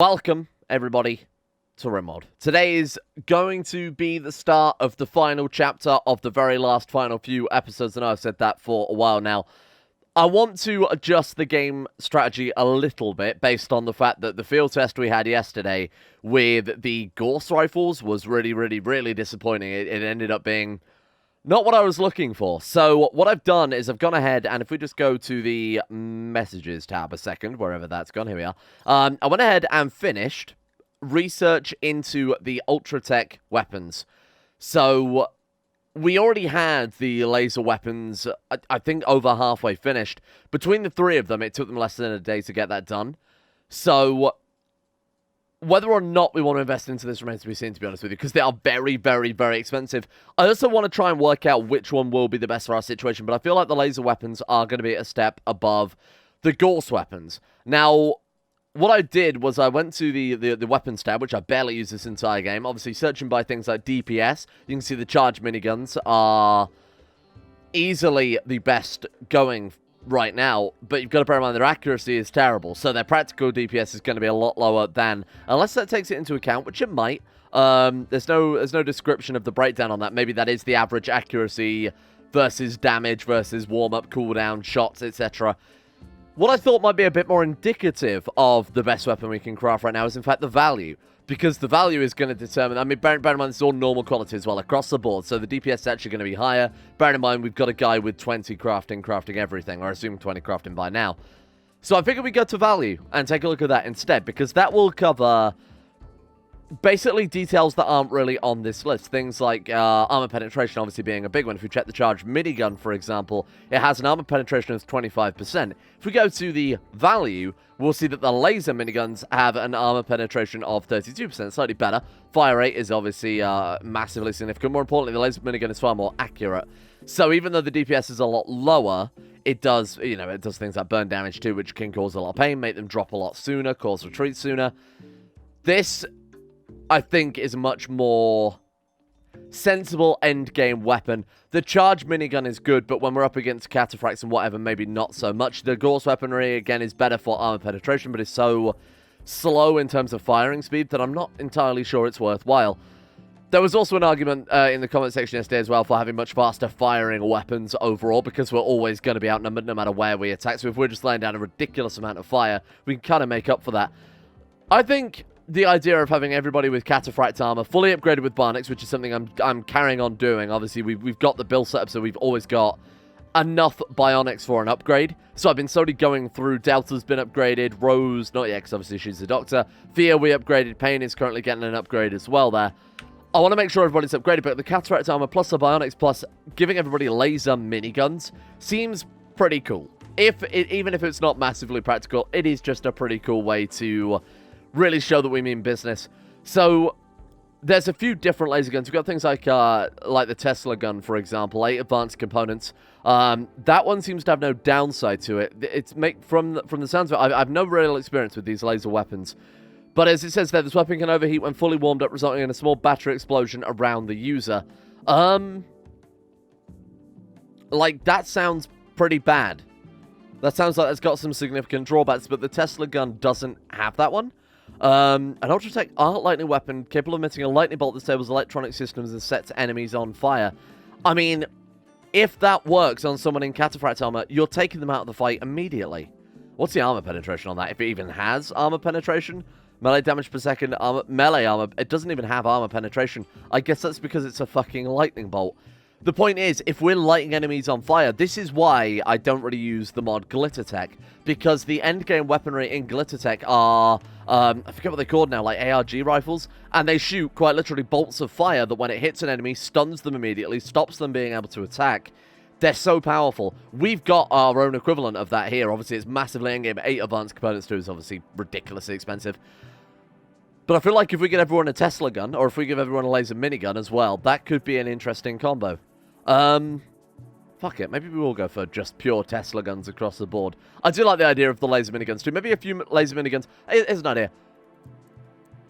Welcome, everybody, to Rimworld. Today is going to be the start of the final chapter of the very last final few episodes, and I've said that for a while now. I want to adjust the game strategy a little bit based on the fact that the field test we had yesterday with the Gauss rifles was really disappointing. It ended up being not what I was looking for. So what I've done is I've gone ahead, and if we just go to the messages tab a second, wherever that's gone, here we are. I went ahead and finished research into the Ultratech weapons. So we already had the laser weapons, I think, over halfway finished. Between the three of them, it took them less than a day to get that done. So whether or not we want to invest into this remains to be seen, to be honest with you, because they are very expensive. I also want to try and work out which one will be the best for our situation, but I feel like the laser weapons are going to be a step above the Gauss weapons. Now, what I did was I went to the weapons tab, which I barely use this entire game. Obviously, searching by things like DPS, you can see the charge miniguns are easily the best going right now, but you've got to bear in mind their accuracy is terrible, so their practical DPS is going to be a lot lower than, unless that takes it into account, which it might. There's no description of the breakdown on that. Maybe that is the average accuracy versus damage versus warm-up, cooldown, shots, etc. What I thought might be a bit more indicative of the best weapon we can craft right now is, in fact, the value. Because the value is going to determine, I mean, bear in mind, this is all normal quality as well, across the board, so the DPS is actually going to be higher. Bear in mind, we've got a guy with 20 crafting everything, or I assume 20 crafting by now. So I figured we go to value and take a look at that instead, because that will cover basically details that aren't really on this list. Things like armor penetration obviously being a big one. If we check the charge minigun, for example, it has an armor penetration of 25%. If we go to the value, we'll see that the laser miniguns have an armor penetration of 32%, slightly better. Fire rate is obviously massively significant. More importantly, the laser minigun is far more accurate. So even though the DPS is a lot lower, it does, it does things like burn damage too, which can cause a lot of pain, make them drop a lot sooner, cause retreat sooner. This, I think, is a much more sensible end-game weapon. The charge minigun is good, but when we're up against cataphracts and whatever, maybe not so much. The Gauss weaponry, again, is better for armor penetration, but is so slow in terms of firing speed that I'm not entirely sure it's worthwhile. There was also an argument in the comment section yesterday as well for having much faster firing weapons overall, because we're always going to be outnumbered no matter where we attack. So if we're just laying down a ridiculous amount of fire, we can kind of make up for that. I think the idea of having everybody with cataphract armor fully upgraded with Barnix, which is something I'm carrying on doing. Obviously, we've got the build set up, so we've always got enough bionics for an upgrade. So I've been slowly going through. Delta's been upgraded. Rose, not yet, because obviously she's the doctor. Fear, we upgraded. Pain is currently getting an upgrade as well there. I want to make sure everybody's upgraded, but the cataphract armor plus the bionics plus giving everybody laser miniguns seems pretty cool. Even if it's not massively practical, it is just a pretty cool way to really show that we mean business. So there's a few different laser guns. We've got things like the Tesla gun, for example, 8 advanced components. That one seems to have no downside to it. It's from the sounds of it, I've no real experience with these laser weapons. But as it says there, this weapon can overheat when fully warmed up, resulting in a small battery explosion around the user. That sounds pretty bad. That sounds like it's got some significant drawbacks, but the Tesla gun doesn't have that one. An Ultratech arc lightning weapon capable of emitting a lightning bolt that disables electronic systems and sets enemies on fire. I mean, if that works on someone in cataphract armor, you're taking them out of the fight immediately. What's the armor penetration on that? If it even has armor penetration? Melee damage per second, melee armor, it doesn't even have armor penetration. I guess that's because it's a fucking lightning bolt. The point is, if we're lighting enemies on fire, this is why I don't really use the mod Glittertech, because the endgame weaponry in Glittertech are, I forget what they're called now, like ARG rifles, and they shoot quite literally bolts of fire that when it hits an enemy, stuns them immediately, stops them being able to attack. They're so powerful. We've got our own equivalent of that here. Obviously, it's massively in-game. 8 advanced components too is obviously ridiculously expensive. But I feel like if we get everyone a Tesla gun, or if we give everyone a laser minigun as well, that could be an interesting combo. Fuck it. Maybe we will go for just pure Tesla guns across the board. I do like the idea of the laser miniguns too. Maybe a few laser miniguns. Here's an idea.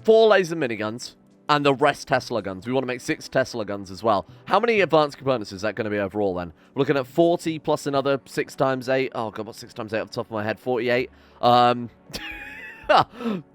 4 laser miniguns, and the rest Tesla guns. We want to make 6 Tesla guns as well. How many advanced components is that going to be overall then? We're looking at 40 plus another 6 times 8. Oh god, what's 6 times 8 off the top of my head? 48.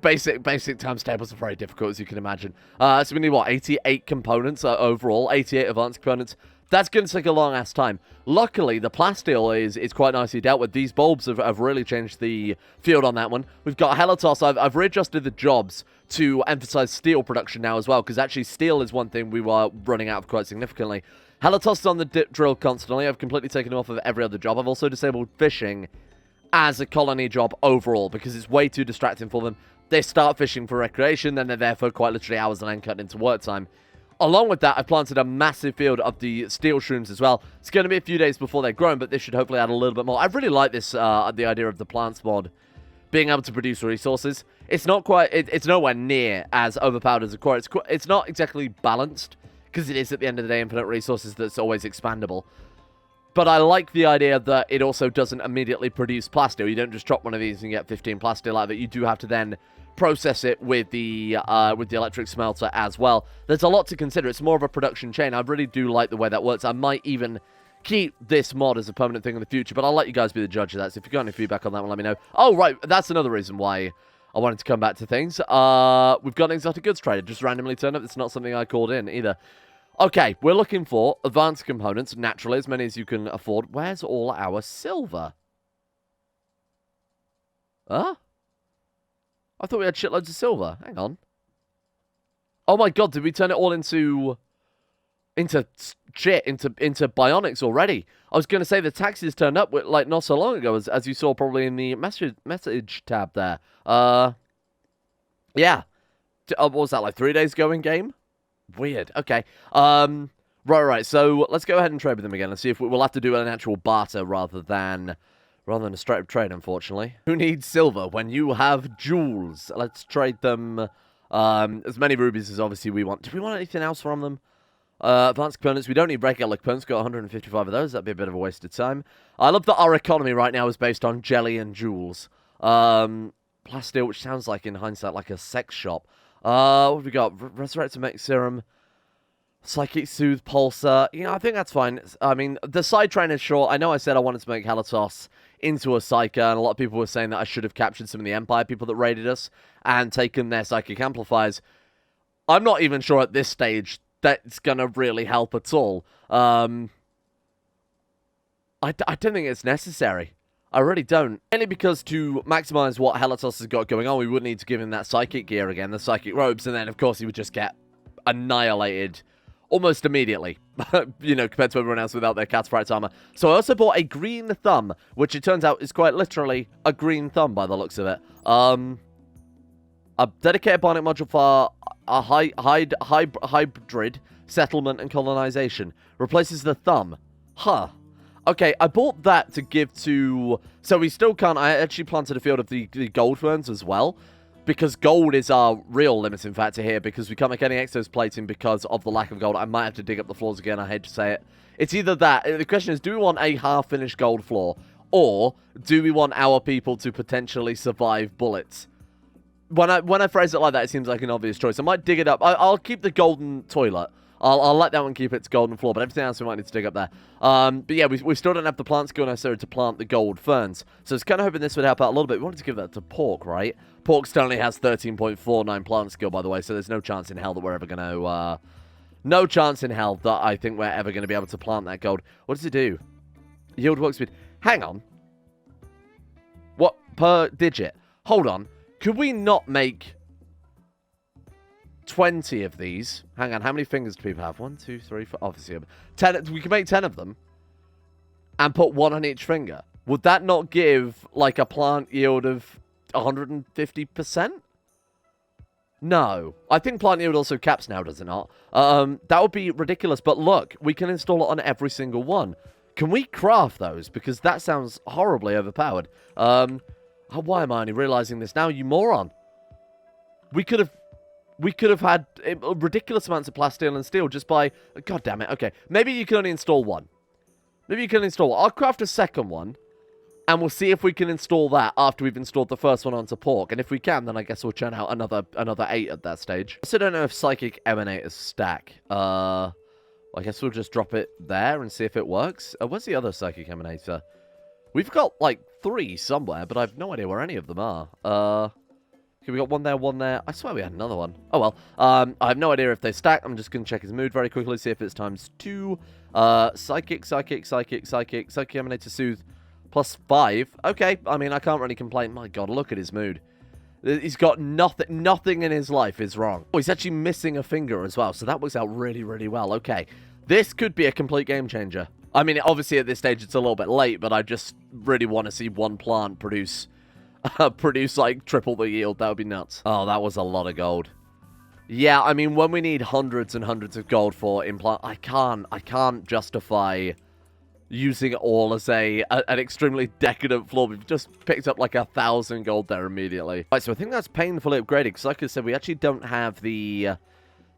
Basic times tables are very difficult, as you can imagine. So we need, what, 88 components overall, 88 advanced components. That's going to take a long-ass time. Luckily, the plasteel is quite nicely dealt with. These bulbs have really changed the field on that one. We've got Helitos. I've readjusted the jobs to emphasize steel production now as well, because actually steel is one thing we were running out of quite significantly. Helitos is on the drill constantly. I've completely taken him off of every other job. I've also disabled fishing as a colony job overall, because it's way too distracting for them. They start fishing for recreation, then they're there for quite literally hours and then cut into work time. Along with that, I've planted a massive field of the steel shrooms as well. It's going to be a few days before they're grown, but this should hopefully add a little bit more. I really like this, the idea of the plants mod being able to produce resources. It's not quite, it's nowhere near as overpowered as a core. It's not exactly balanced, because it is at the end of the day infinite resources that's always expandable. But I like the idea that it also doesn't immediately produce plasteel. You don't just drop one of these and get 15 plasteel out of it. You do have to then process it with the electric smelter as well. There's a lot to consider. It's more of a production chain. I really do like the way that works. I might even keep this mod as a permanent thing in the future, but I'll let you guys be the judge of that. So if you've got any feedback on that one, let me know. Oh, right. That's another reason why I wanted to come back to things. We've got an exotic goods trader just randomly turned up. It's not something I called in either. Okay, we're looking for advanced components, naturally, as many as you can afford. Where's all our silver? Huh? I thought we had shitloads of silver. Hang on. Oh my god, did we turn it all into bionics already? I was going to say the taxes turned up like not so long ago, as you saw probably in the message tab there. Yeah. What was that, like 3 days ago in game? Weird. Okay. Right. So let's go ahead and trade with them again and see if we'll have to do an actual barter rather than a straight up trade, unfortunately. Who needs silver when you have jewels? Let's trade them as many rubies as obviously we want. Do we want anything else from them? Advanced components. We don't need regular components. Got 155 of those. That'd be a bit of a waste of time. I love that our economy right now is based on jelly and jewels. Plasteel, which sounds like in hindsight like a sex shop. What have we got? Resurrect to make serum. Psychic Soothe Pulsar. You know, I think that's fine. I mean, the side train is short. I know I said I wanted to make Helitos into a Psyker, and a lot of people were saying that I should have captured some of the Empire people that raided us and taken their psychic amplifiers. I'm not even sure at this stage that's going to really help at all. I don't think it's necessary. I really don't. Mainly because to maximize what Helitos has got going on, we would need to give him that psychic gear again, the psychic robes, and then, of course, he would just get annihilated almost immediately, you know, compared to everyone else without their cat sprites armor. So I also bought a green thumb, which it turns out is quite literally a green thumb by the looks of it. A dedicated bionic module for a hybrid settlement and colonization. Replaces the thumb. Huh. Okay, I bought that to give to... So we still can't... I actually planted a field of the gold ferns as well, because gold is our real limiting factor here, because we can't make any exoplating because of the lack of gold. I might have to dig up the floors again, I hate to say it. It's either that... The question is, do we want a half-finished gold floor, or do we want our people to potentially survive bullets? When I phrase it like that, it seems like an obvious choice. I might dig it up. I'll keep the golden toilet. I'll let that one keep its golden floor, but everything else we might need to dig up there. But yeah, we still don't have the plant skill necessary to plant the gold ferns. So I was kind of hoping this would help out a little bit. We wanted to give that to Pork, right? Pork still only has 13.49 plant skill, by the way, so there's no chance in hell that we're ever going to... no chance in hell that I think we're ever going to be able to plant that gold. What does it do? Yield work speed. Hang on. What? Per digit. Hold on. Could we not make 20 of these? Hang on, how many fingers do people have? 1, 2, 3, 4, obviously 10. We can make 10 of them and put one on each finger. Would that not give like a plant yield of 150%? No. I think plant yield also caps now, does it not? That would be ridiculous, but look, we can install it on every single one. Can we craft those? Because that sounds horribly overpowered. Why am I only realizing this now, you moron? We could have had ridiculous amounts of plasteel and steel just by... God damn it. Okay. Maybe you can only install one. Maybe you can install one. I'll craft a second one, and we'll see if we can install that after we've installed the first one onto Pork. And if we can, then I guess we'll churn out another 8 at that stage. I also don't know if Psychic Emanators stack. I guess we'll just drop it there and see if it works. Where's the other Psychic Emanator? We've got, like, 3 somewhere, but I have no idea where any of them are. Okay, we got one there, one there. I swear we had another one. Oh, well. I have no idea if they stack. I'm just going to check his mood very quickly, see if it's ×2. Psychic, Psychic, Psychic, Psychic, Psychic Emanator Soothe, +5. Okay, I mean, I can't really complain. My God, look at his mood. He's got nothing in his life is wrong. Oh, he's actually missing a finger as well, so that works out really, really well. Okay, this could be a complete game changer. I mean, obviously at this stage it's a little bit late, but I just really want to see one plant produce like triple the yield. That would be nuts. Oh, that was a lot of gold. Yeah, I mean, when we need hundreds and hundreds of gold for implant, I can't justify using it all as an extremely decadent floor. We've just picked up like 1,000 gold there immediately. Right, so I think that's painfully upgraded, because like I said, we actually don't have the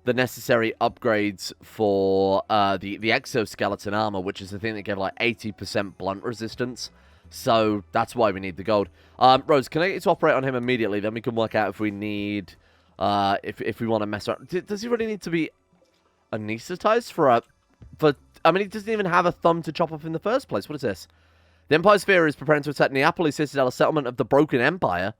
necessary upgrades for the exoskeleton armor, which is the thing that gave like 80% blunt resistance. So that's why we need the gold. Rose, can I get you to operate on him immediately? Then we can work out if we need, if we want to mess around. Does he really need to be anesthetized I mean, he doesn't even have a thumb to chop off in the first place. What is this? The Empire Sphere is preparing to attack Neapolis Citadel, a settlement of the Broken Empire.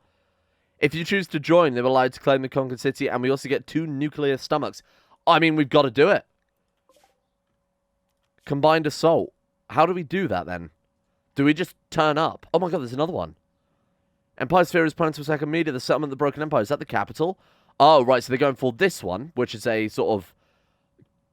If you choose to join, they're allowed to claim the conquered city, and we also get 2 nuclear stomachs. I mean, we've got to do it. Combined assault. How do we do that, then? Do we just turn up? Oh my God, there's another one. Empire Sphere is planning to attack immediately the settlement of the Broken Empire. Is that the capital? Oh, right, so they're going for this one, which is a sort of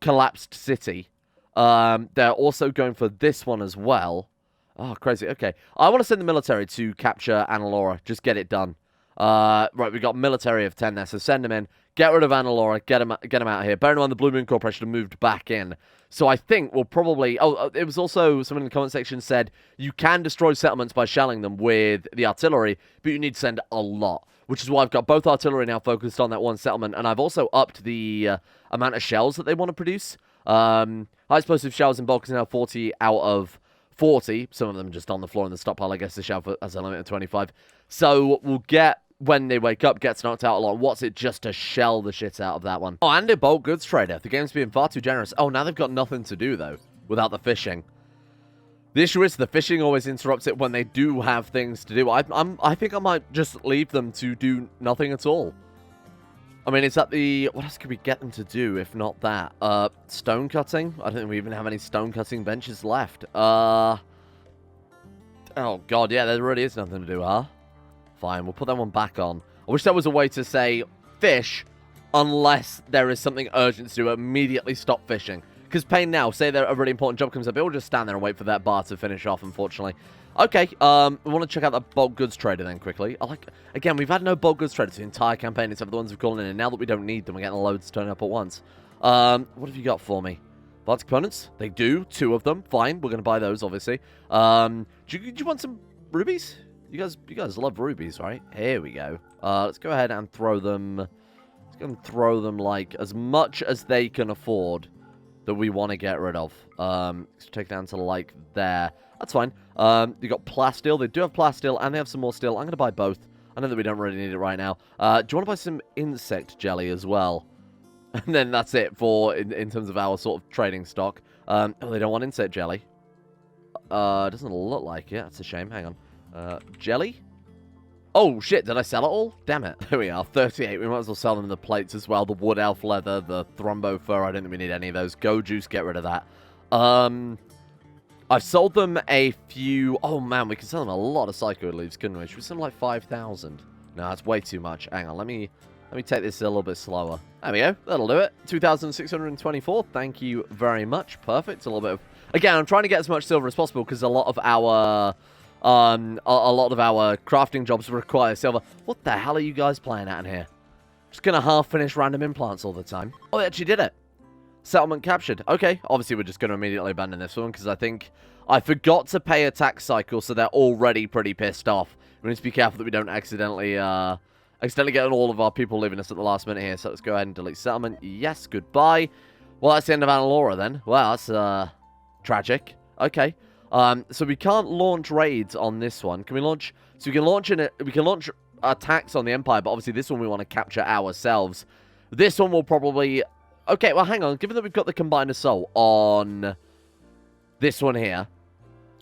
collapsed city. They're also going for this one as well. Oh, crazy. Okay. I want to send the military to capture Annalora. Just get it done. Right, we got military of 10 there, so send them in. Get rid of Annalora. Get him out of here. Bear in mind, the Blue Moon Corporation have moved back in. So I think we'll probably... Oh, it was also... Someone in the comment section said, you can destroy settlements by shelling them with the artillery, but you need to send a lot. Which is why I've got both artillery now focused on that one settlement, and I've also upped the amount of shells that they want to produce. High explosive shells in bulk is now 40 out of 40. Some of them just on the floor in the stockpile. I guess the shell has a limit of 25. So we'll get, when they wake up, gets knocked out a lot. What's it just to shell the shit out of that one? Oh, and a bulk goods trader. The game's being far too generous. Oh, now they've got nothing to do, though, without the fishing. The issue is the fishing always interrupts it when they do have things to do. I think I might just leave them to do nothing at all. I mean, is that the... What else could we get them to do, if not that? Stone cutting? I don't think we even have any stone cutting benches left. Oh, God, yeah, there really is nothing to do, huh? Fine, we'll put that one back on. I wish there was a way to say, fish, unless there is something urgent to do, immediately stop fishing. Because pain now, say that a really important job comes up, it will just stand there and wait for that bar to finish off, unfortunately. Okay, we want to check out that bulk goods trader then quickly. Again, we've had no bulk goods traders the entire campaign except for the ones we've called in, and now that we don't need them, we're getting loads turning up at once. What have you got for me? Baltic components? They do, 2 of them. Fine, we're going to buy those, obviously. Do you want some rubies? You guys love rubies, right? Here we go. Let's go ahead and throw them. Let's go and throw them like as much as they can afford that we want to get rid of. Let's take it down to like there. That's fine. You got plasteel. They do have plasteel, and they have some more steel. I'm going to buy both. I know that we don't really need it right now. Do you want to buy some insect jelly as well? And then that's it for in terms of our sort of trading stock. Oh, they don't want insect jelly. Doesn't look like it. That's a shame. Hang on. Jelly? Oh, shit. Did I sell it all? Damn it. There we are. 38. We might as well sell them the plates as well. The wood elf leather, the thrombo fur. I don't think we need any of those. Go juice. Get rid of that. I've sold them a few... Oh, man. We can sell them a lot of psycho leaves, couldn't we? Should we sell them like 5,000? No, that's way too much. Hang on. Let me take this a little bit slower. There we go. That'll do it. 2,624. Thank you very much. Perfect. A little bit of... Again, I'm trying to get as much silver as possible because a lot of our... a lot of our crafting jobs require silver. What the hell are you guys playing at in here? Just gonna half-finish random implants all the time. Oh, they actually did it. Settlement captured. Okay, obviously we're just gonna immediately abandon this one because I think I forgot to pay a tax cycle, so they're already pretty pissed off. We need to be careful that we don't accidentally get all of our people leaving us at the last minute here. So let's go ahead and delete settlement. Yes, goodbye. Well, that's the end of Annalora then. Wow, that's tragic. Okay. So we can't launch raids on this one. Can we launch? So we can launch attacks on the Empire, but obviously this one we want to capture ourselves. This one will probably... Okay, well, hang on. Given that we've got the combined assault on this one here,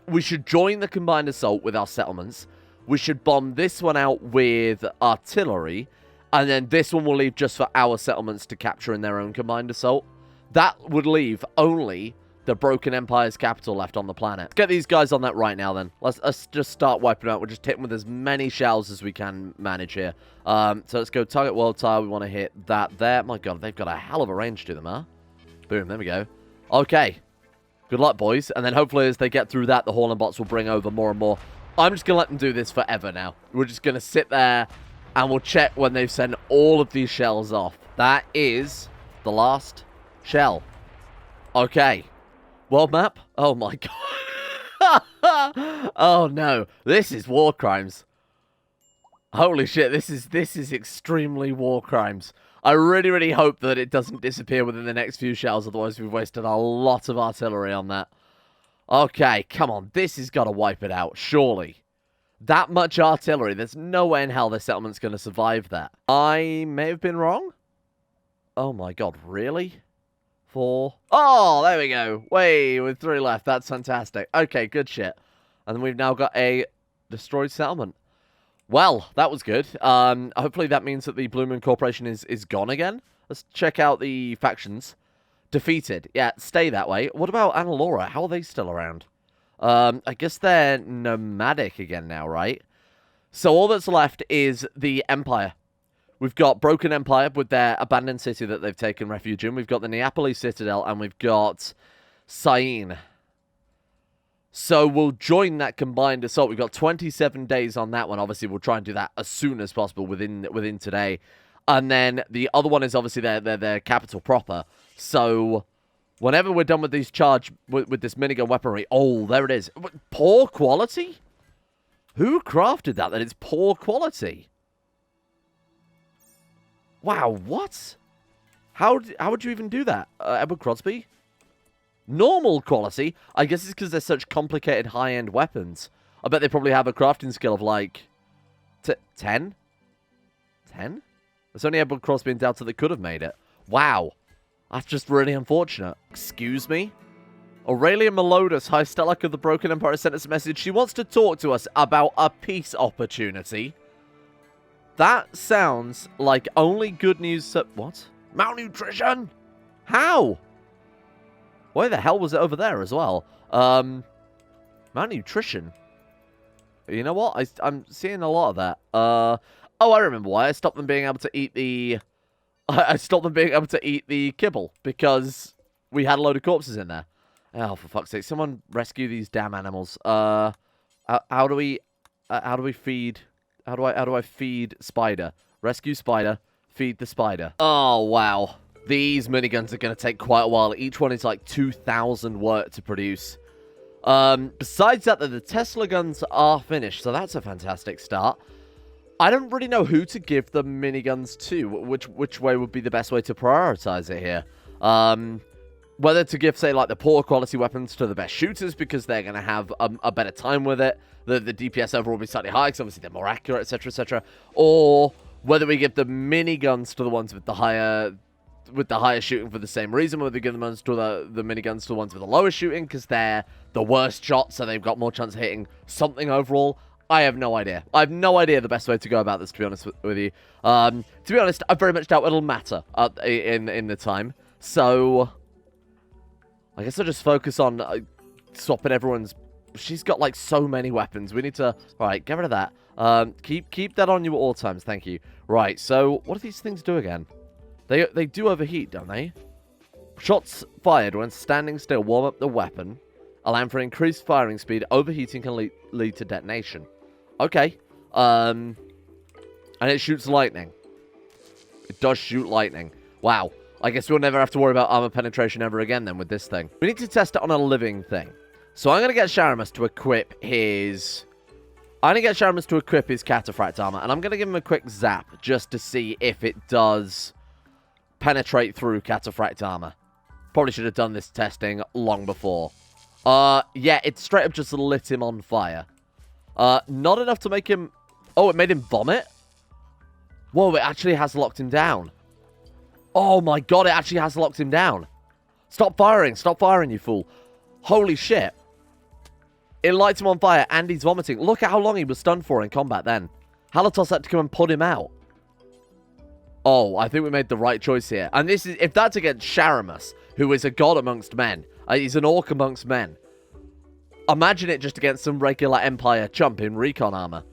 we should join the combined assault with our settlements. we should bomb this one out with artillery, and then this one will leave just for our settlements to capture in their own combined assault. That would leave only the Broken Empire's capital left on the planet. Let's get these guys on that right now, then. Let's just start wiping out. We'll just hit them with as many shells as we can manage here. So let's go target world tile. We want to hit that there. My god, they've got a hell of a range to them, huh? Boom, there we go. Okay. Good luck, boys. And then hopefully as they get through that, the Horn bots will bring over more and more. I'm just going to let them do this forever now. We're just going to sit there and we'll check when they've sent all of these shells off. That is the last shell. Okay. World map? Oh my god. Oh no. This is war crimes. Holy shit, this is extremely war crimes. I really, really hope that it doesn't disappear within the next few shells, otherwise we've wasted a lot of artillery on that. Okay, come on. This has got to wipe it out, surely. That much artillery, there's no way in hell this settlement's going to survive that. I may have been wrong. Oh my god, really? 4. Oh, there we go. Way, with 3 left. That's fantastic. Okay, good shit. And then we've now got a destroyed settlement. Well, that was good. Hopefully that means that the Blue Moon Corporation is gone again. Let's check out the factions. Defeated. Yeah, stay that way. What about Annalora? How are they still around? I guess they're nomadic again now, right? So all that's left is the Empire. We've got Broken Empire with their abandoned city that they've taken refuge in. We've got the Neapolis Citadel, and we've got Sain. So we'll join that combined assault. We've got 27 days on that one. Obviously, we'll try and do that as soon as possible within today. And then the other one is obviously their capital proper. So whenever we're done with these with this minigun weaponry, oh, there it is. Poor quality? Who crafted that it's poor quality? Wow, what? How would you even do that? Edward Crosby? Normal quality? I guess it's because they're such complicated high-end weapons. I bet they probably have a crafting skill of like 10? 10? There's only Edward Crosby and Delta that could have made it. Wow. That's just really unfortunate. Excuse me? Aurelia Melodus, High Stellark of the Broken Empire, sent us a message. She wants to talk to us about a peace opportunity. That sounds like only good news. What? Malnutrition? How? Why the hell was it over there as well? Malnutrition. You know what? I'm seeing a lot of that. Oh, I remember why. I stopped them being able to eat the... I stopped them being able to eat the kibble because we had a load of corpses in there. Oh, for fuck's sake! Someone rescue these damn animals. How do we feed? How do I feed Spider? Rescue Spider. Feed the Spider. Oh wow, these miniguns are going to take quite a while. Each one is like 2,000 work to produce. Besides that, the Tesla guns are finished, so that's a fantastic start. I don't really know who to give the miniguns to. Which way would be the best way to prioritize it here? Whether to give, say, like, the poor quality weapons to the best shooters because they're going to have a better time with it. The DPS overall will be slightly higher because obviously they're more accurate, etc., etc. Or whether we give the miniguns to the ones with the higher shooting for the same reason. Whether we give the miniguns to the ones with the lower shooting because they're the worst shots, so they've got more chance of hitting something overall. I have no idea. I have no idea the best way to go about this, to be honest with you. To be honest, I very much doubt it'll matter in the time. So I guess I'll just focus on swapping everyone's... She's got, like, so many weapons. We need to... Alright, get rid of that. Keep that on you at all times. Thank you. Right, so what do these things do again? They do overheat, don't they? Shots fired when standing still warm up the weapon, allowing for increased firing speed. Overheating can lead to detonation. Okay. And it shoots lightning. It does shoot lightning. Wow. I guess we'll never have to worry about armor penetration ever again then with this thing. We need to test it on a living thing. So I'm going to get Sharamus to equip his... Cataphract armor. And I'm going to give him a quick zap just to see if it does penetrate through Cataphract armor. Probably should have done this testing long before. Yeah, it straight up just lit him on fire. Not enough to make him... Oh, it made him vomit? Whoa, it actually has locked him down. Oh my god, it actually has locked him down. Stop firing, you fool. Holy shit. It lights him on fire, and he's vomiting. Look at how long he was stunned for in combat then. Halatos had to come and put him out. Oh, I think we made the right choice here. And this is, if that's against Sharamus, who is a god amongst men. He's an orc amongst men. Imagine it just against some regular Empire chump in recon armor.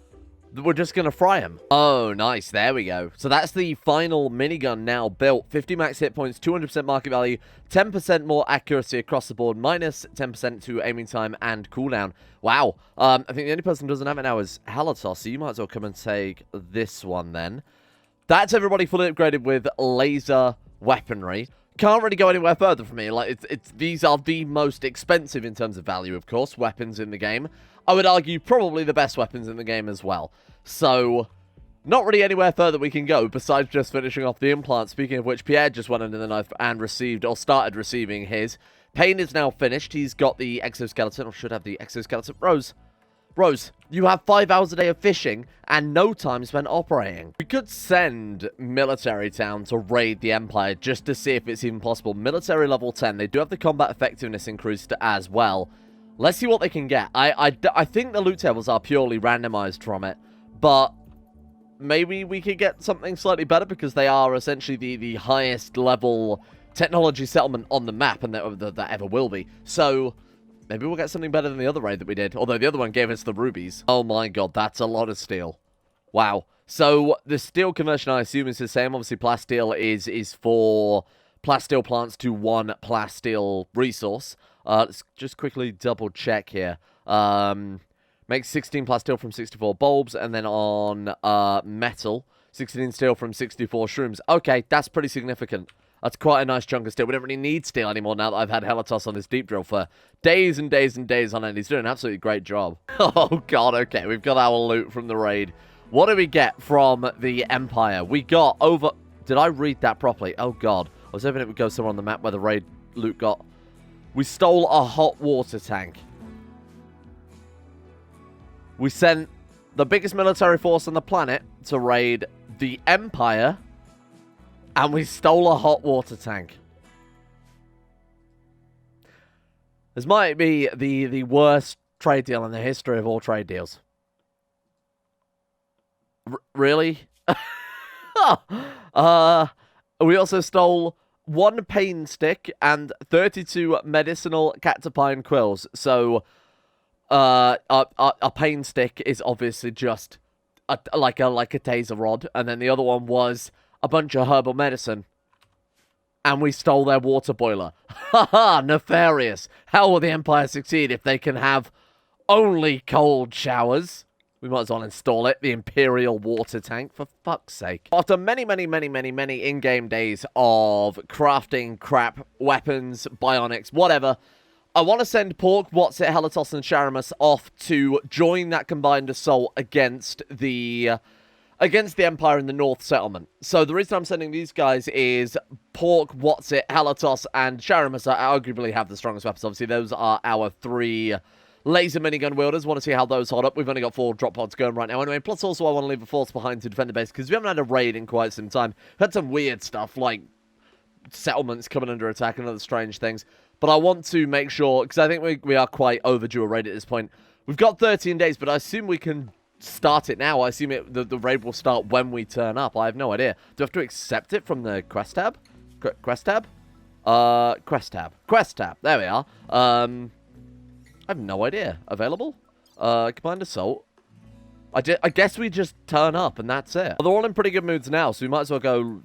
We're just going to fry him. Oh, nice. There we go. So that's the final minigun now built. 50 max hit points, 200% market value, 10% more accuracy across the board, minus 10% to aiming time and cooldown. Wow. I think the only person who doesn't have it now is Halatos, so you might as well come and take this one then. That's everybody fully upgraded with laser weaponry. Can't really go anywhere further from here. Like, these are the most expensive in terms of value, of course, weapons in the game. I would argue probably the best weapons in the game as well. So, not really anywhere further we can go besides just finishing off the implant. Speaking of which, Pierre just went under the knife and received, or started receiving his. Pain is now finished. He's got the exoskeleton, or should have the exoskeleton. Rose, you have 5 hours a day of fishing and no time spent operating. We could send Military Town to raid the Empire just to see if it's even possible. Military level 10. They do have the combat effectiveness increased as well. Let's see what they can get. I think the loot tables are purely randomized from it, but maybe we could get something slightly better because they are essentially the highest level technology settlement on the map, and that ever will be. So maybe we'll get something better than the other raid that we did, although the other one gave us the rubies. Oh my god, that's a lot of steel. Wow. So the steel conversion, I assume, is the same. Obviously, plasteel is for plasteel plants to 1 plasteel resource. Let's just quickly double check here. Makes 16 plasteel from 64 bulbs, and then on metal, 16 steel from 64 shrooms. Okay, that's pretty significant. That's quite a nice chunk of steel. We don't really need steel anymore now that I've had Halatos on this deep drill for days and days and days on end. He's doing an absolutely great job. Oh god, okay, we've got our loot from the raid. What do we get from the Empire? We got over... Did I read that properly? Oh god. I was hoping it would go somewhere on the map where the raid loot got... We stole a hot water tank. We sent the biggest military force on the planet to raid the Empire, and we stole a hot water tank. This might be the worst trade deal in the history of all trade deals. Really? We also stole 1 pain stick and 32 medicinal catapine quills. So, a pain stick is obviously just like a taser rod, and then the other one was a bunch of herbal medicine. And we stole their water boiler. Haha, nefarious. How will the Empire succeed if they can have only cold showers? We might as well install it. The Imperial water tank, for fuck's sake. After many in-game days of crafting crap, weapons, bionics, whatever, I want to send Pork, Whatsit, Halatos, and Sharamus off to join that combined assault against the Empire in the North Settlement. So the reason I'm sending these guys is Pork, Whatsit, Halatos, and Sharamus arguably have the strongest weapons. Obviously, those are our 3 laser minigun wielders. Want to see how those hold up. We've only got 4 drop pods going right now anyway. Plus, also, I want to leave a force behind to defend the base because we haven't had a raid in quite some time. We've had some weird stuff, like settlements coming under attack and other strange things. But I want to make sure, because I think we are quite overdue a raid at this point. We've got 13 days, but I assume we can start it now. I assume the raid will start when we turn up. I have no idea. Do I have to accept it from the quest tab? Quest tab? Quest tab. Quest tab. There we are. I have no idea. Available? Combined assault. I guess we just turn up and that's it. They're all in pretty good moods now, so we might as well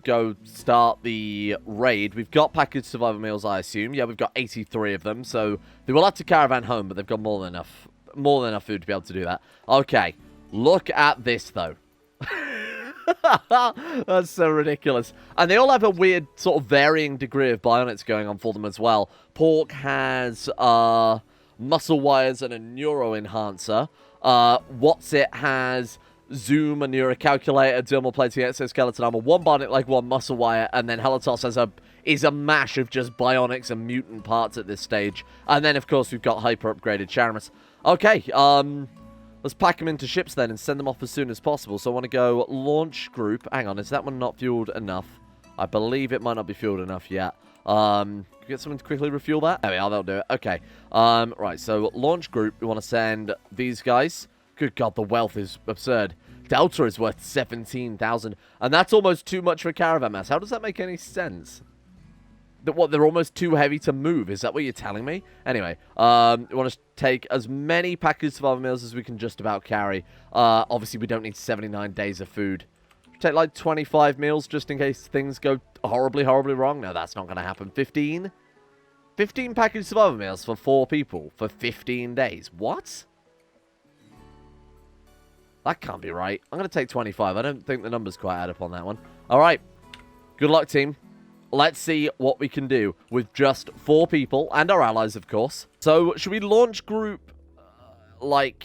go start the raid. We've got packaged survival meals, I assume. Yeah, we've got 83 of them, so they will have to caravan home, but they've got more than enough food to be able to do that. Okay, look at this though. That's so ridiculous. And they all have a weird sort of varying degree of bionics going on for them as well. Pork has muscle wires and a neuro enhancer. Whatsit has zoom, a neurocalculator, dermal plating, exoskeleton armor, 1 bionic leg, 1 muscle wire, and then Halatos is a mash of just bionics and mutant parts at this stage. And then, of course, we've got hyper upgraded Sharamus. Okay, let's pack them into ships then and send them off as soon as possible. So I want to go launch group. Hang on, is that one not fueled enough? I believe it might not be fueled enough yet. Get someone to quickly refuel that? There we are, they'll do it. Okay. Right, so launch group, we want to send these guys. Good God, the wealth is absurd. Delta is worth 17,000, and that's almost too much for a caravan mass. How does that make any sense? That what, they're almost too heavy to move? Is that what you're telling me? Anyway, we want to take as many packaged survival meals as we can just about carry. Obviously, we don't need 79 days of food. Take like 25 meals just in case things go horribly, horribly wrong. No, that's not going to happen. 15 packaged survival meals for 4 people for 15 days. What? That can't be right. I'm going to take 25. I don't think the numbers quite add up on that one. All right. Good luck, team. Let's see what we can do with just 4 people and our allies, of course. So, should we launch group, like,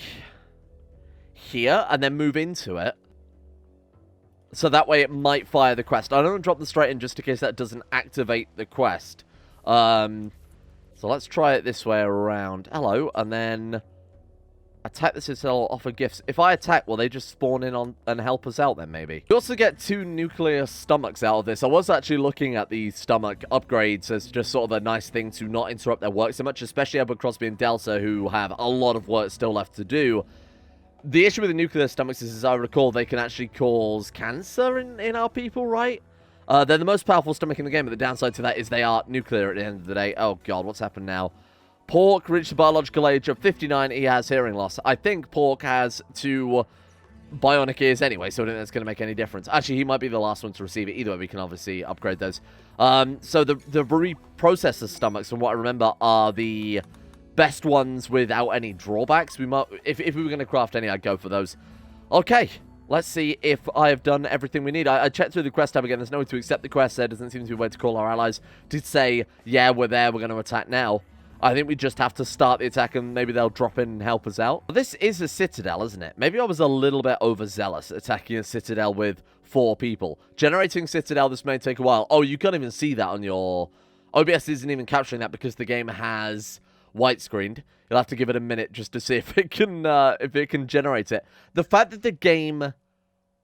here and then move into it? So that way it might fire the quest. I don't want to drop them straight in just in case that doesn't activate the quest. So let's try it this way around. Hello, and then attack the Citadel, offer gifts. If I attack, will they just spawn in on and help us out then, maybe? We also get 2 nuclear stomachs out of this. I was actually looking at the stomach upgrades as just sort of a nice thing to not interrupt their work so much, especially Edward Crosby and Delta, who have a lot of work still left to do. The issue with the nuclear stomachs is, as I recall, they can actually cause cancer in our people, right? They're the most powerful stomach in the game, but the downside to that is they are nuclear at the end of the day. Oh, God, what's happened now? Pork reached the biological age of 59. He has hearing loss. I think Pork has 2 bionic ears anyway, so I don't think that's going to make any difference. Actually, he might be the last one to receive it. Either way, we can obviously upgrade those. So the reprocessor stomachs, from what I remember, are the best ones without any drawbacks. We might, if we were going to craft any, I'd go for those. Okay, let's see if I have done everything we need. I checked through the quest tab again. There's no way to accept the quest. There doesn't seem to be a way to call our allies to say, yeah, we're there, we're going to attack now. I think we just have to start the attack and maybe they'll drop in and help us out. This is a Citadel, isn't it? Maybe I was a little bit overzealous attacking a Citadel with 4 people. Generating Citadel, this may take a while. Oh, you can't even see that on your... OBS isn't even capturing that because the game has white screened. You'll have to give it a minute just to see if it can generate it. The fact that the game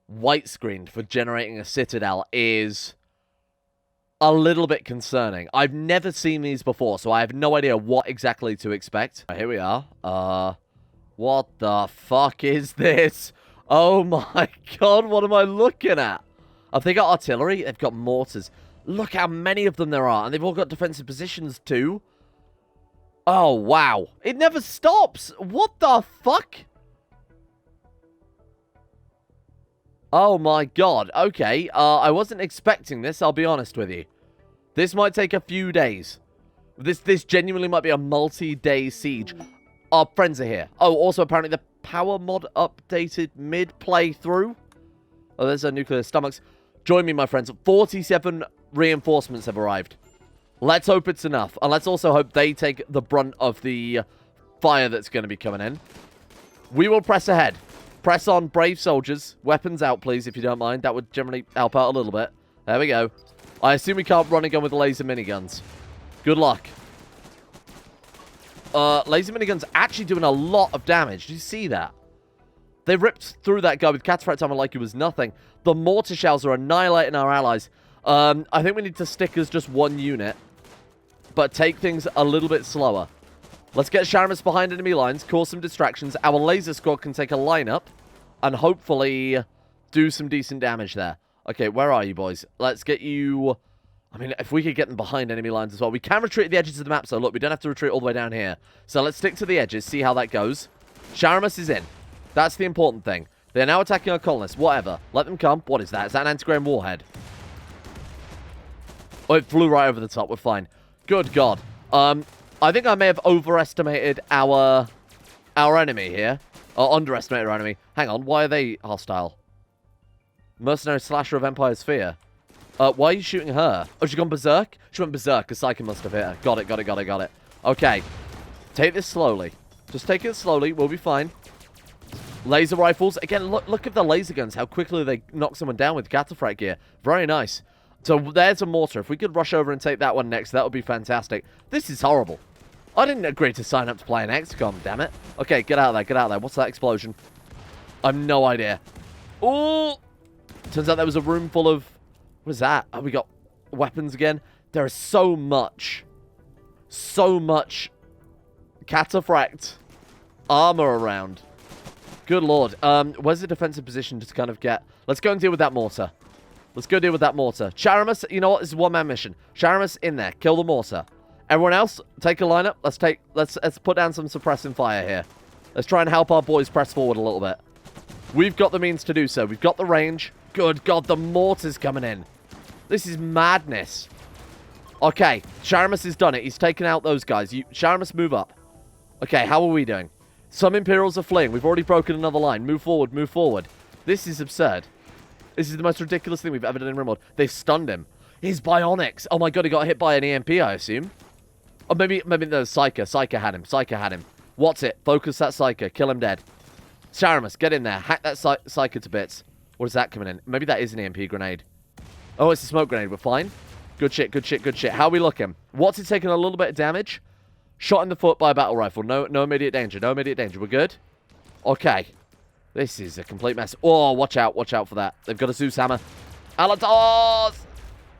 white screened for generating a Citadel is a little bit concerning. I've never seen these before, so I have no idea what exactly to expect. Here we are. What the fuck is this? Oh my God, what am I looking at? Have they got artillery? They've got mortars. Look how many of them there are, and they've all got defensive positions too. Oh, wow. It never stops. What the fuck? Oh my God. Okay, I wasn't expecting this, I'll be honest with you. This might take a few days. This genuinely might be a multi-day siege. Our friends are here. Oh, also apparently the power mod updated mid-playthrough. Oh, there's our nuclear stomachs. Join me, my friends. 47 reinforcements have arrived. Let's hope it's enough. And let's also hope they take the brunt of the fire that's going to be coming in. We will press ahead. Press on, brave soldiers. Weapons out, please, if you don't mind. That would generally help out a little bit. There we go. I assume we can't run and gun with laser miniguns. Good luck. Laser miniguns actually doing a lot of damage. Did you see that? They ripped through that guy with cataphract armor like it was nothing. The mortar shells are annihilating our allies. I think we need to stick as just 1 unit, but take things a little bit slower. Let's get Sharamus behind enemy lines, cause some distractions. Our laser squad can take a lineup and hopefully do some decent damage there. Okay, where are you, boys? Let's get you... I mean, if we could get them behind enemy lines as well. We can retreat at the edges of the map, so look, we don't have to retreat all the way down here. So let's stick to the edges, see how that goes. Sharamus is in. That's the important thing. They're now attacking our colonists. Whatever. Let them come. What is that? Is that an anti-grain warhead? Oh, it flew right over the top. We're fine. Good God. I think I may have overestimated our enemy here. Or underestimated our enemy. Hang on. Why are they hostile? Mercenary slasher of Empire's Fear. Why are you shooting her? Oh, she gone berserk? She went berserk because Psyche must have hit her. Got it. Okay. Take this slowly. Just take it slowly. We'll be fine. Laser rifles. Again, look at the laser guns. How quickly they knock someone down with cataphract gear. Very nice. So there's a mortar. If we could rush over and take that one next, that would be fantastic. This is horrible. I didn't agree to sign up to play an XCOM, damn it. Okay, get out of there. What's that explosion? I have no idea. Oh! Turns out there was a room full of... What is that? Oh, we got weapons again. There is so much cataphracts armor around. Good lord. Where's the defensive position to kind of get... Let's go and deal with that mortar. Let's go deal with that mortar. Charamus, you know what? This is a one-man mission. Charamus, in there. Kill the mortar. Everyone else, take a lineup. Let's put down some suppressing fire here. Let's try and help our boys press forward a little bit. We've got the means to do so. We've got the range. Good God, the mortar's coming in. This is madness. Okay, Charamus has done it. He's taken out those guys. Charamus, move up. Okay, how are we doing? Some Imperials are fleeing. We've already broken another line. Move forward, move forward. This is absurd. This is the most ridiculous thing we've ever done in Rimworld. They've stunned him. His bionics. Oh my God, he got hit by an EMP, I assume. Or maybe no, Psyker. Psyker had him. Psyker had him. What's it? Focus that Psyker. Kill him dead. Charamus, get in there. Hack that Psyker to bits. What is that coming in? Maybe that is an EMP grenade. Oh, it's a smoke grenade. We're fine. Good shit, good shit, good shit. How are we looking? What's it taking a little bit of damage? Shot in the foot by a battle rifle. No immediate danger. No immediate danger. We're good? Okay. This is a complete mess. Oh, watch out. Watch out for that. They've got a Zeus hammer. Alatos!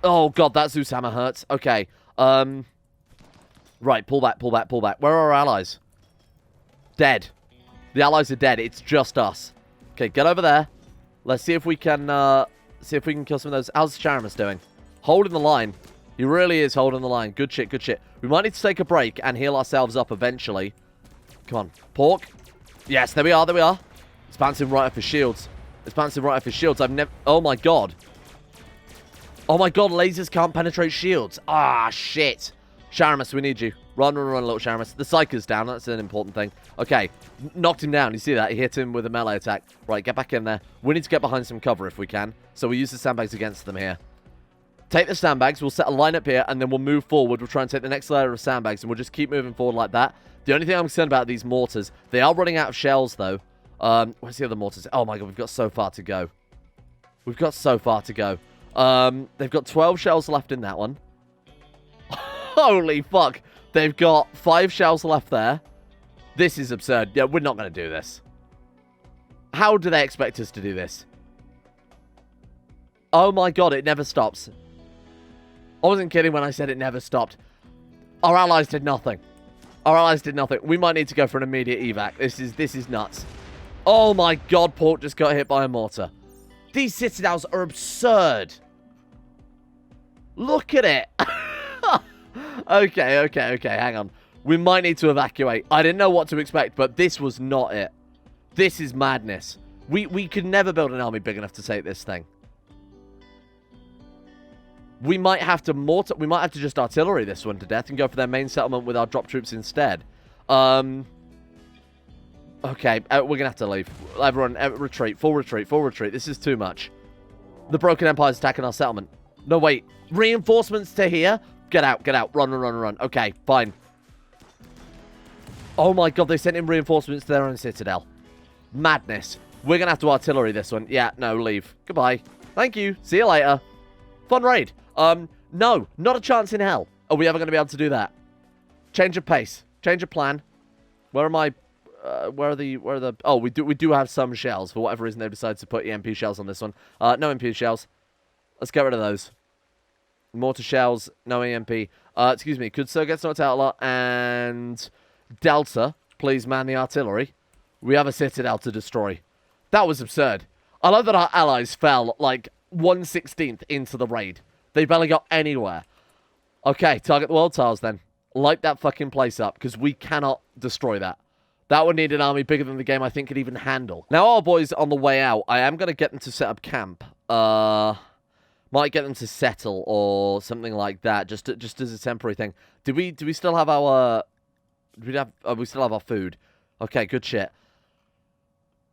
Oh, God, that Zeus hammer hurts. Okay. Right, pull back, pull back, pull back. Where are our allies? Dead. The allies are dead. It's just us. Okay, get over there. Let's see if we can kill some of those. How's Charamus doing? Holding the line. He really is holding the line. Good shit, good shit. We might need to take a break and heal ourselves up eventually. Come on. Pork. Yes, there we are, there we are. It's bouncing right off his shields. It's bouncing right off his shields. I've never... Oh, my God. Oh, my God. Lasers can't penetrate shields. Ah, shit. Charamus, we need you. Run, run, run, little Charamus. The Psyker's down. That's an important thing. Okay. Knocked him down. You see that? He hit him with a melee attack. Right, get back in there. We need to get behind some cover if we can. So we use the sandbags against them here. Take the sandbags. We'll set a line up here, and then we'll move forward. We'll try and take the next layer of sandbags, and we'll just keep moving forward like that. The only thing I'm concerned about are these mortars. They are running out of shells, though. Where's the other mortars? Oh, my God. We've got so far to go. We've got so far to go. They've got 12 shells left in that one. Holy fuck. They've got 5 shells left there. This is absurd. Yeah, we're not going to do this. How do they expect us to do this? Oh, my God. It never stops. I wasn't kidding when I said it never stopped. Our allies did nothing. Our allies did nothing. We might need to go for an immediate evac. This is nuts. Oh my God, Pork just got hit by a mortar. These Citadels are absurd. Look at it. Okay, hang on. We might need to evacuate. I didn't know what to expect, but this was not it. This is madness. We could never build an army big enough to take this thing. We might have to we might have to just artillery this one to death and go for their main settlement with our drop troops instead. Okay, we're going to have to leave. Everyone, retreat. Full retreat. Full retreat. This is too much. The Broken Empire's attacking our settlement. No, wait. Reinforcements to here? Get out. Get out. Run, run, run, run. Okay, fine. Oh my God, they sent in reinforcements to their own Citadel. Madness. We're going to have to artillery this one. Yeah, no, leave. Goodbye. Thank you. See you later. Fun raid. No, not a chance in hell. Are we ever going to be able to do that? Change of pace. Change of plan. Where am I? Where are the... Oh, we do have some shells. For whatever reason, they've decided to put EMP shells on this one. No EMP shells. Let's get rid of those. Mortar shells. No EMP. Excuse me. Could Sarg gets knocked out a lot. And Delta, please man the artillery. We have a Citadel to destroy. That was absurd. I love that our allies fell like 1/16th into the raid. They barely got anywhere. Okay, target the world tiles then. Light that fucking place up, because we cannot destroy that. That would need an army bigger than the game I think could even handle. Now, our boys on the way out, I am going to get them to set up camp. Might get them to settle or something like that, just as a temporary thing. Do we still have our... we still have our food. Okay, good shit.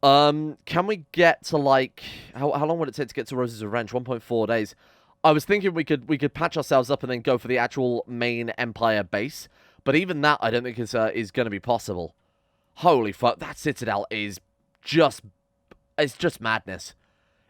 Can we get to, like... How long would it take to get to Roses of Wrench? 1.4 days. I was thinking we could patch ourselves up and then go for the actual main Empire base. But even that, I don't think is going to be possible. Holy fuck, that Citadel is just... It's just madness.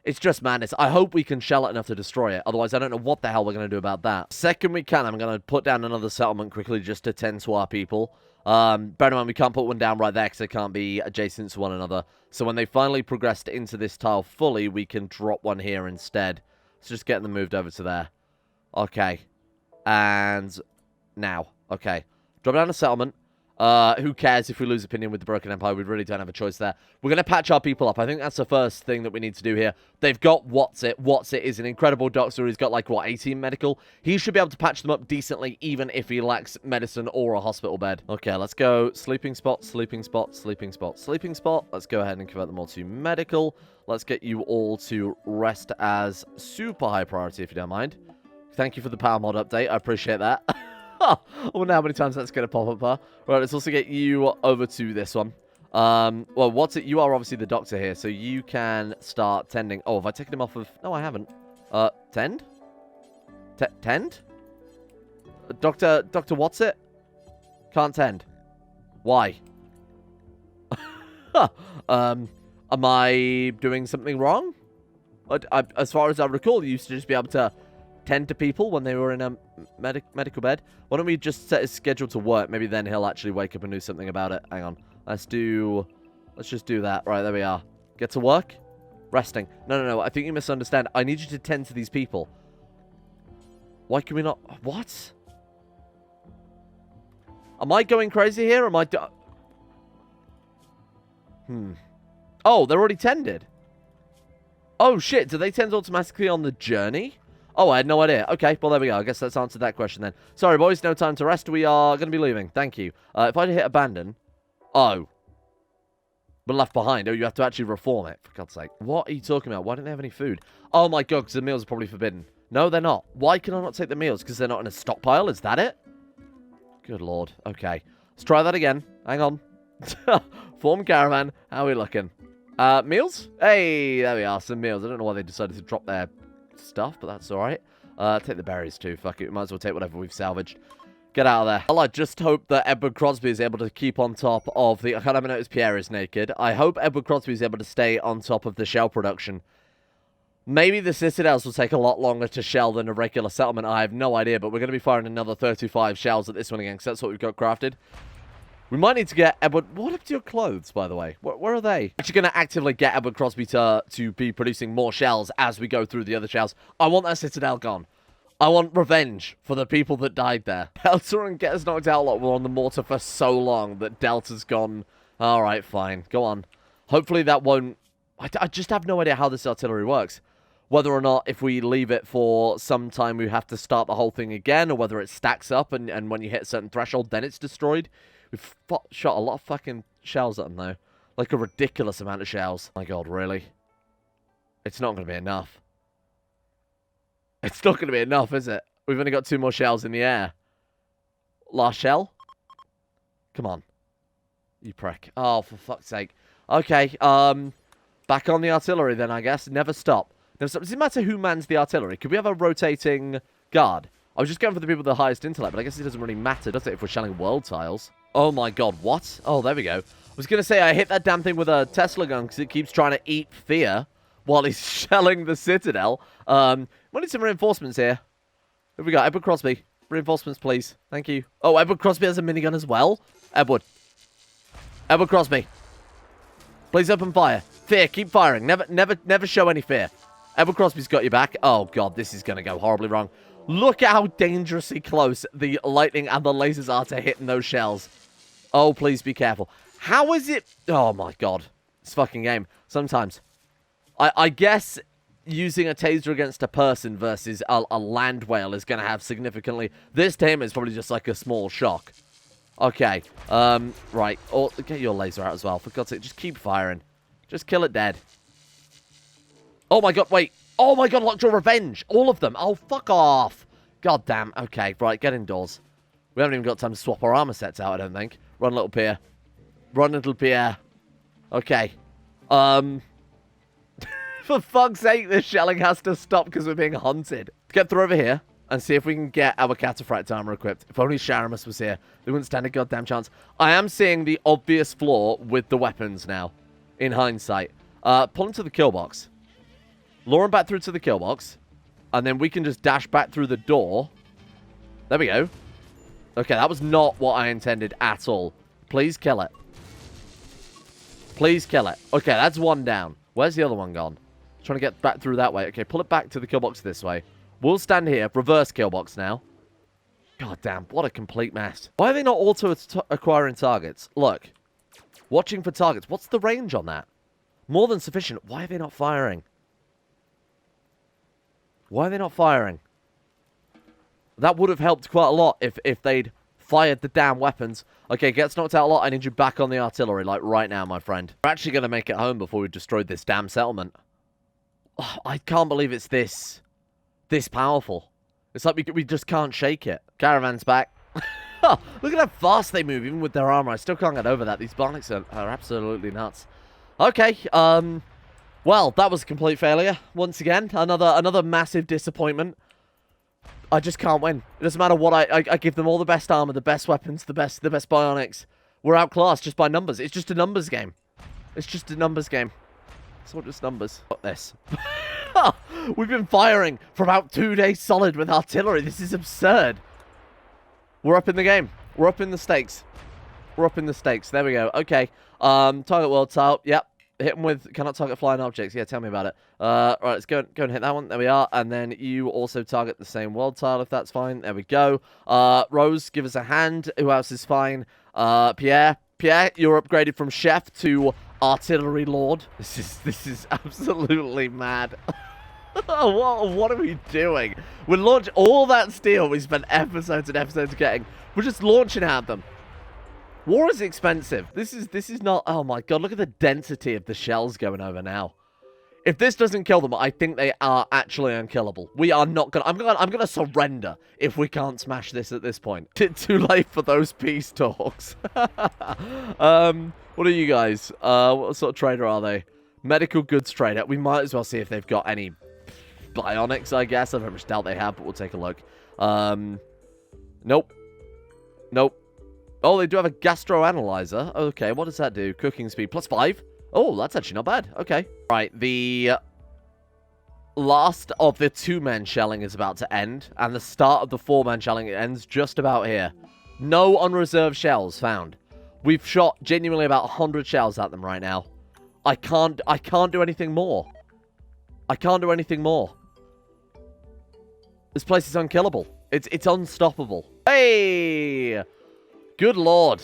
It's just madness. I hope we can shell it enough to destroy it. Otherwise, I don't know what the hell we're going to do about that. Second we can, I'm going to put down another settlement quickly just to tend to our people. Bear in mind, we can't put one down right there because they can't be adjacent to one another. So when they finally progressed into this tile fully, we can drop one here instead. So just getting them moved over to there. Okay. And now. Okay. Drop down to settlement. Who cares if we lose opinion with the Broken Empire? We really don't have a choice there. We're going to patch our people up. I think that's the first thing that we need to do here. They've got What's-It. What's-It is an incredible doctor. He's got, like, what, 18 medical? He should be able to patch them up decently, even if he lacks medicine or a hospital bed. Okay, let's go. Sleeping spot, sleeping spot, sleeping spot, sleeping spot. Let's go ahead and convert them all to medical. Let's get you all to rest as super high priority, if you don't mind. Thank you for the power mod update. I appreciate that. I wonder how many times that's going to pop up, huh? Right, let's also get you over to this one. Well, What's-It? You are obviously the doctor here, so you can start tending. Oh, have I taken him off of... No, I haven't. Tend? Tend? Doctor What's-It? Can't tend. Why? Am I doing something wrong? As far as I recall, you used to just be able to tend to people when they were in a medical bed. Why don't we just set his schedule to work? Maybe then he'll actually wake up and do something about it. Hang on. Let's just do that. Right, there we are. Get to work. Resting. No. I think you misunderstand. I need you to tend to these people. Why can we not... What? Am I going crazy here? Am I... Oh, they're already tended. Oh, shit. Do they tend automatically on the journey? Oh, I had no idea. Okay, well, there we go. I guess that's answered that question then. Sorry, boys. No time to rest. We are going to be leaving. Thank you. If I hit abandon... Oh. But left behind. Oh, you have to actually reform it, for God's sake. What are you talking about? Why don't they have any food? Oh, my God, because the meals are probably forbidden. No, they're not. Why can I not take the meals? Because they're not in a stockpile? Is that it? Good Lord. Okay. Let's try that again. Hang on. Form caravan. How are we looking? Meals? Hey, there we are. Some meals. I don't know why they decided to drop their stuff, but that's alright. Take the berries too. Fuck it. We might as well take whatever we've salvaged. Get out of there. Well, I just hope that Edward Crosby is able to keep on top of the... I can't even notice Pierre is naked. I hope Edward Crosby is able to stay on top of the shell production. Maybe the Citadels will take a lot longer to shell than a regular settlement. I have no idea, but we're going to be firing another 35 shells at this one again, because that's what we've got crafted. We might need to get Edward... What happened to your clothes, by the way? Where are they? Actually going to actively get Edward Crosby to be producing more shells as we go through the other shells. I want that Citadel gone. I want revenge for the people that died there. Delta and Get Us Knocked Out lot were on the mortar for so long that Delta's gone. Alright, fine. Go on. Hopefully that won't... I just have no idea how this artillery works. Whether or not if we leave it for some time we have to start the whole thing again, or whether it stacks up and when you hit a certain threshold then it's destroyed. We've shot a lot of fucking shells at them though. Like a ridiculous amount of shells. My God, really? It's not going to be enough. It's not going to be enough, is it? We've only got 2 more shells in the air. Last shell? Come on. You prick. Oh, for fuck's sake. Okay, back on the artillery then, I guess. Never stop. Never stop. Does it matter who mans the artillery? Could we have a rotating guard? I was just going for the people with the highest intellect, but I guess it doesn't really matter, does it, if we're shelling world tiles? Oh my God, what? Oh, there we go. I was going to say I hit that damn thing with a Tesla gun because it keeps trying to eat fear while he's shelling the Citadel. We need some reinforcements here. Who have we got? Edward Crosby. Reinforcements, please. Thank you. Oh, Edward Crosby has a minigun as well? Edward. Edward Crosby. Please open fire. Fear, keep firing. Never show any fear. Edward Crosby's got your back. Oh, God, this is going to go horribly wrong. Look at how dangerously close the lightning and the lasers are to hitting those shells. Oh, please be careful. How is it... Oh, my God. This fucking game. Sometimes. I guess using a taser against a person versus a land whale is going to have significantly... This time is probably just like a small shock. Okay. Right. Oh, get your laser out as well. For God's sake, just keep firing. Just kill it dead. Oh, my God. Wait. Oh, my God. Lockjaw Revenge. All of them. Oh, fuck off. God damn. Okay. Right. Get indoors. We haven't even got time to swap our armor sets out, I don't think. Run, little Pierre. Run, little Pierre. Okay. For fuck's sake, this shelling has to stop because we're being hunted. Let's get through over here and see if we can get our cataphract armor equipped. If only Sharamus was here. They wouldn't stand a goddamn chance. I am seeing the obvious flaw with the weapons now, in hindsight. Pull him to the kill box. Lure him back through to the kill box. And then we can just dash back through the door. There we go. Okay, that was not what I intended at all. Please kill it. Please kill it. Okay, that's one down. Where's the other one gone? Trying to get back through that way. Okay, pull it back to the kill box this way. We'll stand here. Reverse kill box now. God damn, what a complete mess. Why are they not auto-acquiring targets? Look, watching for targets. What's the range on that? More than sufficient. Why are they not firing? Why are they not firing? That would have helped quite a lot if they'd fired the damn weapons. Okay, gets knocked out a lot. I need you back on the artillery, like right now, my friend. We're actually going to make it home before we destroyed this damn settlement. Oh, I can't believe it's this powerful. It's like we just can't shake it. Caravan's back. Look at how fast they move, even with their armor. I still can't get over that. These Bionics are absolutely nuts. Okay, well, that was a complete failure. Once again, another massive disappointment. I just can't win. It doesn't matter what I give them all the best armor, the best weapons, the best Bionics. We're outclassed just by numbers. It's just a numbers game. It's just a numbers game. It's all just numbers. Fuck this. We've been firing for about 2 days solid with artillery. This is absurd. We're up in the game. We're up in the stakes. We're up in the stakes. There we go. Okay. Target world tile. Yep. Hit them with cannot target flying objects. Yeah, tell me about it. Right, let's go and hit that one. There we are. And then you also target the same world tile if that's fine. There we go. Rose, give us a hand. Who else is fine? Pierre, you're upgraded from chef to artillery lord. This is absolutely mad. What are we doing? We launch all that steel we spent episodes and episodes getting. We're just launching at them. War is expensive. This is not. Oh my god! Look at the density of the shells going over now. If this doesn't kill them, I think they are actually unkillable. We are not gonna. I'm gonna surrender if we can't smash this at this point. Too late for those peace talks. What are you guys? What sort of trader are they? Medical goods trader. We might as well see if they've got any bionics. I guess I very much doubt they have, but we'll take a look. Nope. Oh, they do have a gastroanalyzer. Okay, what does that do? Cooking speed +5. Oh, that's actually not bad. Okay. Right, the last of the 2-man shelling is about to end, and the start of the 4-man shelling ends just about here. No unreserved shells found. We've shot genuinely about 100 shells at them right now. I can't do anything more. I can't do anything more. This place is unkillable. It's unstoppable. Hey! Good lord.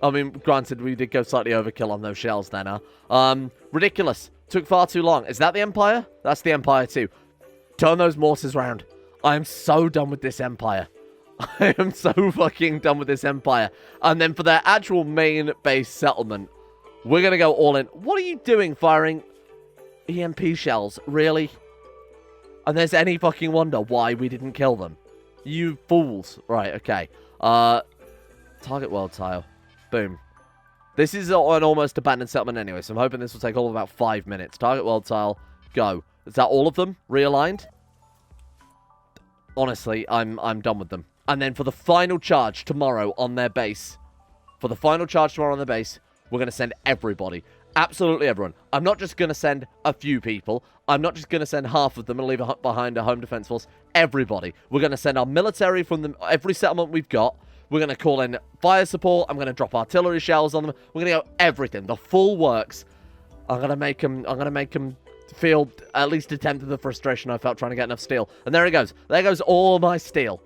I mean, granted, we did go slightly overkill on those shells then, huh? Ridiculous. Took far too long. Is that the Empire? That's the Empire too. Turn those mortars round. I am so done with this Empire. I am so fucking done with this Empire. And then for their actual main base settlement, we're going to go all in. What are you doing firing EMP shells? Really? And there's any fucking wonder why we didn't kill them. You fools. Right, okay. Target world tile. Boom. This is an almost abandoned settlement anyway, so I'm hoping this will take all of about 5 minutes. Target world tile. Go. Is that all of them? Realigned? Honestly, I'm done with them. And then for the final charge tomorrow on their base, we're going to send everybody. Absolutely everyone. I'm not just going to send a few people. I'm not just going to send half of them and leave behind a home defense force. Everybody. We're going to send our military from every settlement we've got. We're going to call in fire support. I'm going to drop artillery shells on them. We're going to go everything. The full works. I'm going to make them feel at least a tenth of the frustration I felt trying to get enough steel. And there it goes. There goes all my steel.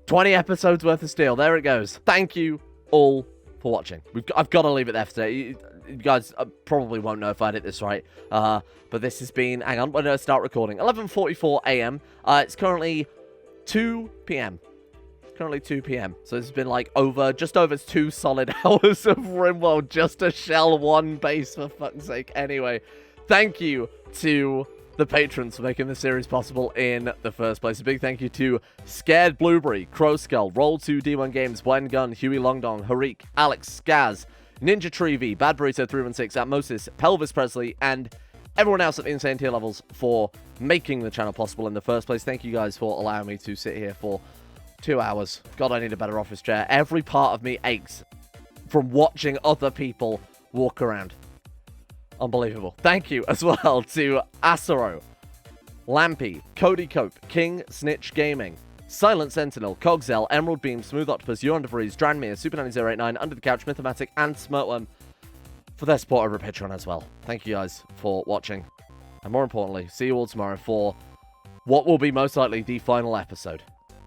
20 episodes worth of steel. There it goes. Thank you all for watching. I've got to leave it there for today. You guys probably won't know if I did this right. But this has been... Hang on. When did I start recording? 11:44 a.m. It's currently 2 p.m. Currently 2 p.m. So it's been like just over 2 solid hours of Rimworld just to shell one base, for fuck's sake. Anyway, thank you to the patrons for making this series possible in the first place. A big thank you to Scared Blueberry, Crow Skull, Roll2, D1 Games, Bwen Gun, Huey Longdong, Harik, Alex, Skaz, Ninja Tree V, Bad Burrito 316, Atmosis, Pelvis Presley, and everyone else at the insane tier levels for making the channel possible in the first place. Thank you guys for allowing me to sit here for 2 hours. God, I need a better office chair. Every part of me aches from watching other people walk around. Unbelievable. Thank you as well to Asaro, Lampy, Cody Cope, King Snitch Gaming, Silent Sentinel, Cogzel, Emerald Beam, Smooth Octopus, You're Under Freeze, Dranmere, Super 9089, Under the Couch, Mythomatic, and Smirtworm for their support over Patreon as well. Thank you guys for watching. And more importantly, see you all tomorrow for what will be most likely the final episode.